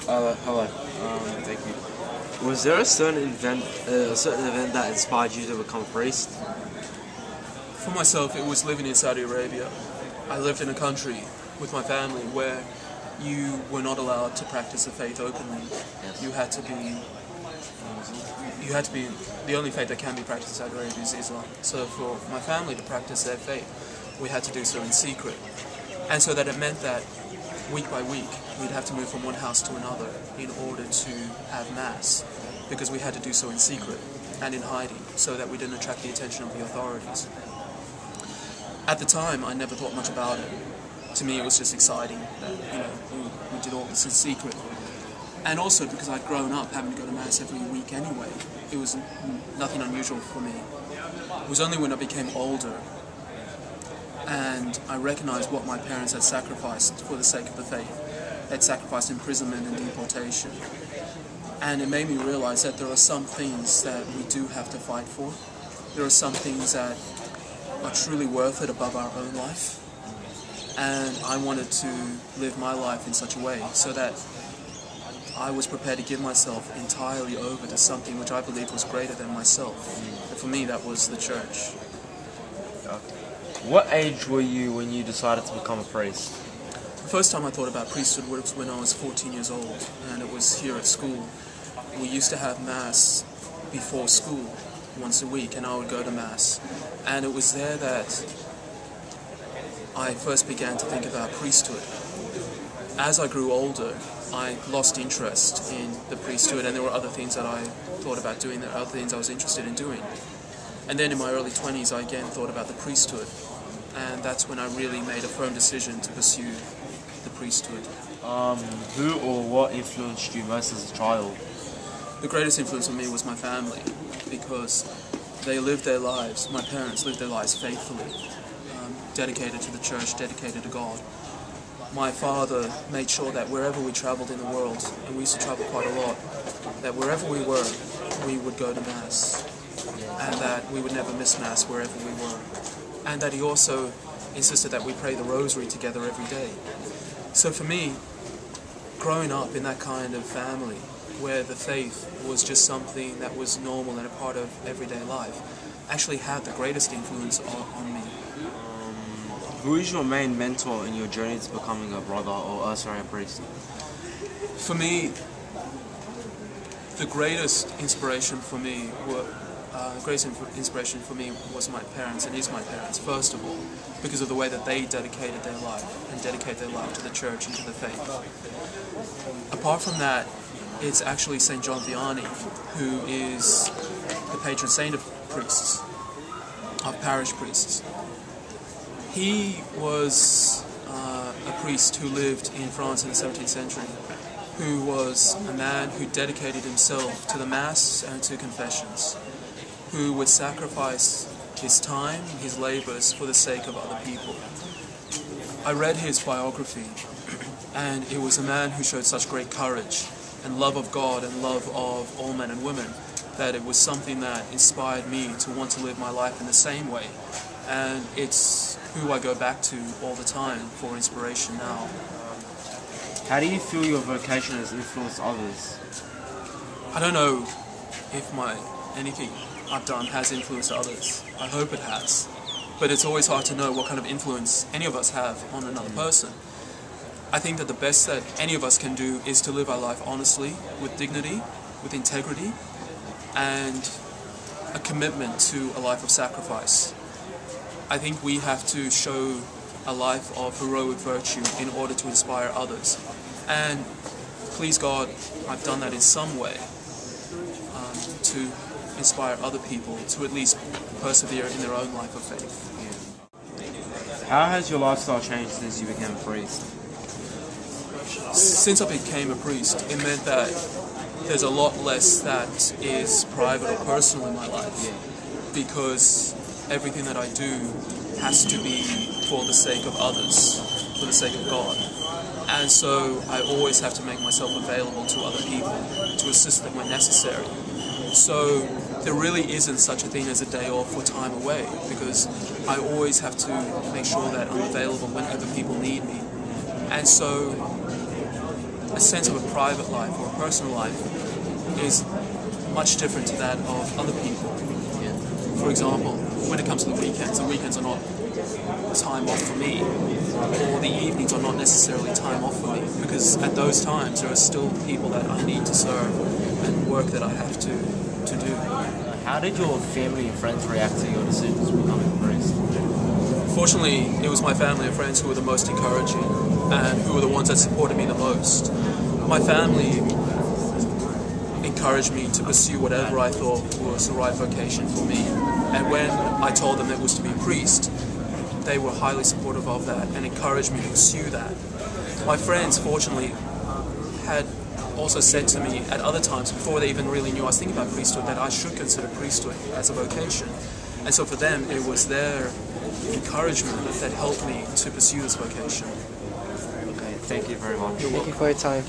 Hello. Thank you. Was there a certain event that inspired you to become a priest? For myself, it was living in Saudi Arabia. I lived in a country with my family where you were not allowed to practice the faith openly. Yes. You had to be, the only faith that can be practiced in Saudi Arabia is Islam. So for my family to practice their faith, we had to do so in secret. And so that it meant that week by week, we'd have to move from one house to another in order to have Mass, because we had to do so in secret and in hiding, so that we didn't attract the attention of the authorities. At the time, I never thought much about it. To me, it was just exciting that, we did all this in secret. And also because I'd grown up having to go to Mass every week anyway, it was nothing unusual for me. It was only when I became older and I recognized what my parents had sacrificed for the sake of the faith. They'd sacrificed imprisonment and deportation. And it made me realize that there are some things that we do have to fight for. There are some things that are truly worth it above our own life. And I wanted to live my life in such a way so that I was prepared to give myself entirely over to something which I believed was greater than myself. And for me, that was the church. What age were you when you decided to become a priest? The first time I thought about priesthood was when I was 14 years old, and it was here at school. We used to have Mass before school once a week, and I would go to Mass. And it was there that I first began to think about priesthood. As I grew older, I lost interest in the priesthood, and there were other things that I thought about doing, there were other things I was interested in doing. And then in my early 20s, I again thought about the priesthood, and that's when I really made a firm decision to pursue the priesthood. Who or what influenced you most as a child? The greatest influence on me was my family, because they lived their lives, my parents lived their lives faithfully, dedicated to the church, dedicated to God. My father made sure that wherever we traveled in the world, and we used to travel quite a lot, that wherever we were, we would go to Mass, and that we would never miss Mass wherever we were. And that he also insisted that we pray the rosary together every day. So for me, growing up in that kind of family, where the faith was just something that was normal and a part of everyday life, actually had the greatest influence on me. Who is your main mentor in your journey to becoming a brother or a priest? For me, the greatest inspiration for me was my parents, and is my parents, first of all, because of the way that they dedicated their life and dedicate their life to the church and to the faith. Apart from that, it's actually St. John Vianney, who is the patron saint of priests, of parish priests. He was a priest who lived in France in the 17th century, who was a man who dedicated himself to the Mass and to confessions, who would sacrifice his time, his labors for the sake of other people. I read his biography, and it was a man who showed such great courage and love of God and love of all men and women, that it was something that inspired me to want to live my life in the same way. And it's who I go back to all the time for inspiration now. How do you feel your vocation has influenced others? I don't know if anything I've done has influenced others. I hope it has. But it's always hard to know what kind of influence any of us have on another person. I think that the best that any of us can do is to live our life honestly, with dignity, with integrity, and a commitment to a life of sacrifice. I think we have to show a life of heroic virtue in order to inspire others. And please God, I've done that in some way to inspire other people to at least persevere in their own life of faith. How has your lifestyle changed since you became a priest? Since I became a priest, it meant that there's a lot less that is private or personal in my life, because everything that I do has to be for the sake of others, for the sake of God. And so I always have to make myself available to other people, to assist them when necessary. So there really isn't such a thing as a day off or time away, because I always have to make sure that I'm available whenever people need me. And so a sense of a private life or a personal life is much different to that of other people. Yeah. For example, when it comes to the weekends are not time off for me, or the evenings are not necessarily time off for me, because at those times there are still people that I need to serve and work that I have to do. How did your family and friends react to your decisions to become a priest? Fortunately, it was my family and friends who were the most encouraging and who were the ones that supported me the most. My family encouraged me to pursue whatever I thought was the right vocation for me. And when I told them it was to be a priest, they were highly supportive of that and encouraged me to pursue that. My friends, fortunately, had also said to me at other times, before they even really knew I was thinking about priesthood, that I should consider priesthood as a vocation. And so for them, it was their encouragement that helped me to pursue this vocation. Okay, thank you very much. You're welcome. Thank you for your time.